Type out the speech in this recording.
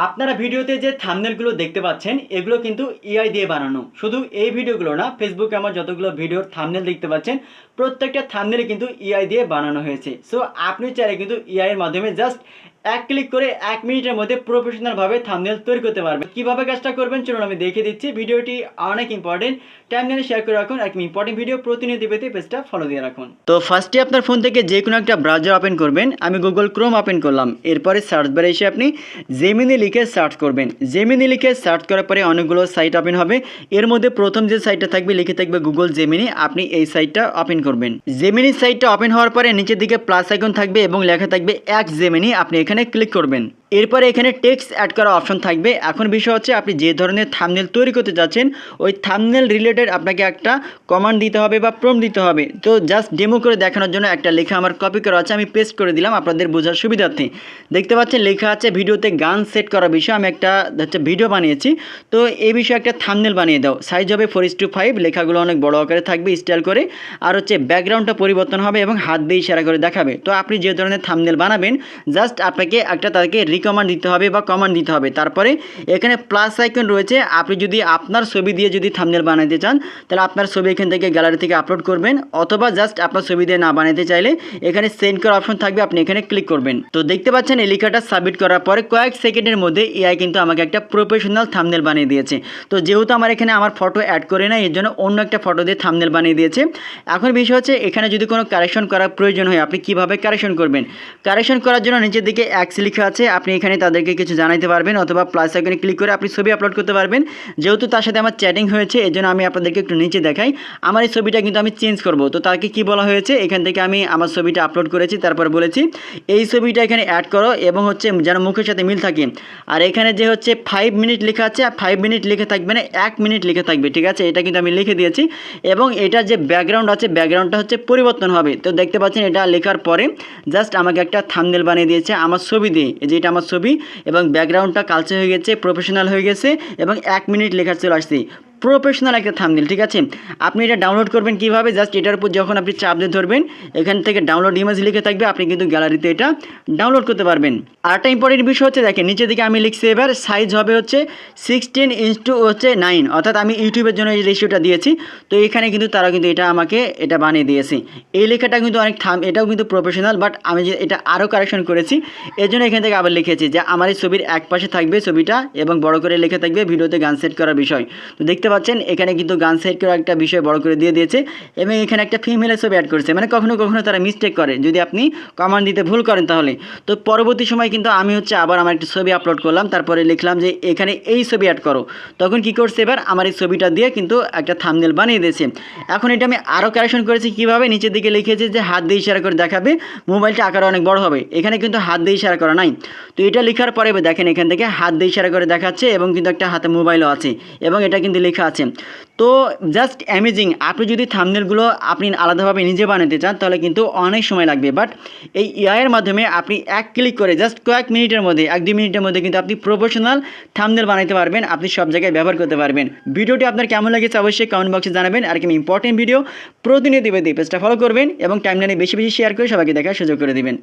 আপনারা ভিডিওতে যে থাম্বনেলগুলো দেখতে পাচ্ছেন এগুলো কিন্তু এআই দিয়ে বানানো। শুধু এই ভিডিওগুলো না, ফেসবুকে আমার যতগুলো ভিডিওর থাম্বনেল দেখতে পাচ্ছেন প্রত্যেকটা থাম্বনেলে কিন্তু এআই দিয়ে বানানো হয়েছে। সো আপনি চাইলে কিন্তু এআই এর মাধ্যমে জাস্ট এক ক্লিক করে 1 মিনিটের মধ্যে প্রফেশনালভাবে থাম্বনেল তৈরি করতে পারবেন। কীভাবে কাজটা করবেন চলুন আমি দেখিয়ে দিচ্ছি। ভিডিওটি অনেক ইম্পর্টেন্ট, টাইমলাইনে শেয়ার করে রাখুন। একদম ইম্পর্টেন্ট ভিডিও প্রতিনিয়ত পেতে পেজটা ফলো দিয়ে রাখুন। তো ফার্স্টে আপনার ফোন থেকে যে কোনো একটা ব্রাউজার ওপেন করবেন। আমি গুগল ক্রোম ওপেন করলাম। এরপরে সার্চ বারে এসে আপনি জেমিনি লিখে সার্চ করবেন। জেমিনি লিখে সার্চ করার পরে অনেকগুলো সাইট ওপেন হবে। এর মধ্যে প্রথম যে সাইটটা থাকবে লিখে থাকবে গুগল জেমিনি, আপনি এই সাইটটা ওপেন করবেন। জেমিনি সাইটটা ওপেন হওয়ার পরে নিচের দিকে প্লাস আইকন থাকবে এবং লেখা থাকবে এক জেমিনি, আপনি এখানে ক্লিক করবেন। এরপরে এখানে টেক্সট অ্যাড করা অপশন থাকবে। এখন বিষয় হচ্ছে আপনি যে ধরনের থাম্বনেল তৈরি করতে যাচ্ছেন ওই থাম্বনেল রিলেটেড আপনাকে একটা কমান্ড দিতে হবে বা প্রম্পট দিতে হবে। তো জাস্ট ডেমো করে দেখানোর জন্য একটা লেখা আমার কপি করা আছে, আমি পেস্ট করে দিলাম আপনাদের বোঝার সুবিধার্থে। দেখতে পাচ্ছেন লেখা আছে ভিডিওতে গান সেট করার বিষয়। আমি একটা ভিডিও বানিয়েছি, তো এই বিষয়ে একটা থাম্বনেল বানিয়ে দাও। সাইজ হবে 4:5, লেখাগুলো অনেক বড় আকারে থাকবে স্টাইল করে, আর হচ্ছে ব্যাকগ্রাউন্ডটা পরিবর্তন হবে এবং হাত দিয়ে ইশারা করে দেখাবে। তো আপনি যে ধরনের থাম্বনেল বানাবেন জাস্ট আপনাকে একটা তাদেরকে রিকমান্ড দিতে হবে বা কমান্ড দিতে হবে। তারপরে এখানে প্লাস আইকন রয়েছে, আপনি যদি আপনার ছবি দিয়ে যদি থাম্বনেল বানাতে চান তাহলে আপনার ছবি এখান থেকে গ্যালারি থেকে আপলোড করবেন, অথবা জাস্ট আপনার ছবি দিয়ে না বানাতে চাইলে এখানে সেন্ড করার অপশন থাকবে, আপনি এখানে ক্লিক করবেন। তো দেখতে পাচ্ছেন এই লেখাটা সাবমিট করার পরে কয়েক সেকেন্ডের মধ্যে এআই কিন্তু আমাকে একটা প্রফেশনাল থাম্বনেল বানিয়ে দিয়েছে। তো যেহেতু আমার এখানে আমার ফটো অ্যাড করে না, এর জন্য অন্য একটা ফটো দিয়ে থাম্বনেল বানিয়ে দিয়েছে। এখন বিষয় হচ্ছে এখানে যদি কোনো কারেকশন করার প্রয়োজন হয় আপনি কিভাবে কারেকশন করবেন। কারেকশন করার জন্য নিচের দিকে এক্স লেখা আছে, আপনি এখানে তাদেরকে কিছু জানাতে পারবেন, অথবা প্লাস আইকনে ক্লিক করে আপনি ছবি আপলোড করতে পারবেন। যেহেতু তার সাথে আমার চ্যাটিং হয়েছে এর জন্য আমি আপনাদেরকে একটু নিচে দেখাই। আমার এই ছবিটা কিন্তু আমি চেঞ্জ করব। তো তাকে কি বলা হয়েছে, এখান থেকে আমি আমার ছবিটা আপলোড করেছি, তারপর বলেছি এই ছবিটা এখানে অ্যাড করো এবং হচ্ছে যেন মুখের সাথে মিল থাকে। আর এখানে যে হচ্ছে 5 মিনিট লেখা আছে, 5 মিনিট লিখে থাকবে না, 1 মিনিট লিখে থাকবে, ঠিক আছে? এটা কিন্তু আমি লিখে দিয়েছি। এবং এটার যে ব্যাকগ্রাউন্ড আছে ব্যাকগ্রাউন্ডটা হচ্ছে পরিবর্তন হবে। তো দেখতে পাচ্ছেন এটা লেখার পরে জাস্ট আমাকে একটা থাম্বনেল বানিয়ে দিয়েছে আমার ছবি দিয়ে। এই যে এটা আমার ছবি এবং ব্যাকগ্রাউন্ডটা কালচার হয়ে গেছে, প্রফেশনাল হয়ে গেছে এবং 1 মিনিট লেখা চলে আসছে। প্রফেশনাল একটা থাম্বনেল, ঠিক আছে? আপনি এটা ডাউনলোড করবেন কিভাবে, জাস্ট এটার উপর যখন আপনি চাপ দিয়ে ধরবেন এখান থেকে ডাউনলোড ইমেজ লিখে থাকবে, আপনি কিন্তু গ্যালারিতে এটা ডাউনলোড করতে পারবেন। আর একটা ইম্পর্টেন্ট বিষয় হচ্ছে দেখেন নিচের দিকে আমি লিখছি এবার সাইজ হবে হচ্ছে 16:9, অর্থাৎ আমি ইউটিউবের জন্য এই রেশিওটা দিয়েছি। তো এখানে কিন্তু তারা কিন্তু এটা আমাকে এটা বানিয়ে দিয়েছে। এই লেখাটা কিন্তু অনেক এটাও কিন্তু প্রফেশনাল, বাট আমি যে এটা আরও কারেকশন করেছি এর জন্য এখান থেকে আবার লিখেছি যে আমার এই ছবির এক পাশে থাকবে ছবিটা এবং বড় করে লেখা থাকবে ভিডিওতে গান সেট করার বিষয়। তো দেখতে পাচ্ছেন এখানে কিন্তু গান সেট করার একটা বিষয় বড় করে দিয়ে দিয়েছে এবং এখানে একটা ফিমেলের ছবি অ্যাড করেছে। মানে কখনো কখনো তারা মিস্টেক করে, যদি আপনি কমান্ড দিতে ভুল করেন তাহলে। তো পরবর্তী সময় কিন্তু আমি হচ্ছে আবার আমার একটা ছবি আপলোড করলাম, তারপরে লিখলাম যে এখানে এই ছবি অ্যাড করো। তখন কি করছে এবার আমার এই ছবিটা দিয়ে কিন্তু একটা থাম্বনেল বানিয়ে দিয়েছে। এখন এটা আমি আরও কারেকশন করেছি কিভাবে, নিচের দিকে লিখেছে যে হাত দিয়ে ইশারা করে দেখাবে, মোবাইলটা আকারে অনেক বড় হবে। এখানে কিন্তু হাত দিয়ে ইশারা করা নাই। তো এটা লেখার পরে দেখেন এখান থেকে হাত দিয়ে ইশারা করে দেখাচ্ছে এবং কিন্তু একটা হাতে মোবাইলও আছে এবং এটা কিন্তু লেখা আছে। তো জাস্ট অ্যামেজিং। আপনি যদি থাম্বনেলগুলো আপনি আলাদাভাবে নিজে বানাতে চান তাহলে কিন্তু অনেক সময় লাগবে, বাট এই এআইয়ের মাধ্যমে আপনি এক ক্লিক করে জাস্ট কয়েক মিনিটের মধ্যে 1-2 মিনিটের মধ্যে কিন্তু আপনি প্রফেশনাল থাম্বনেল বানাতে পারবেন, আপনি সব জায়গায় ব্যবহার করতে পারবেন। ভিডিওটি আপনার কেমন লেগেছে অবশ্যই কমেন্ট বক্সে জানাবেন। আর কি ইম্পর্টেন্ট ভিডিও প্রতিনিয়ত পেতে পেজটা ফলো করবেন এবং টাইমলাইনে বেশি বেশি শেয়ার করে সবাইকে দেখার সুযোগ করে দেবেন।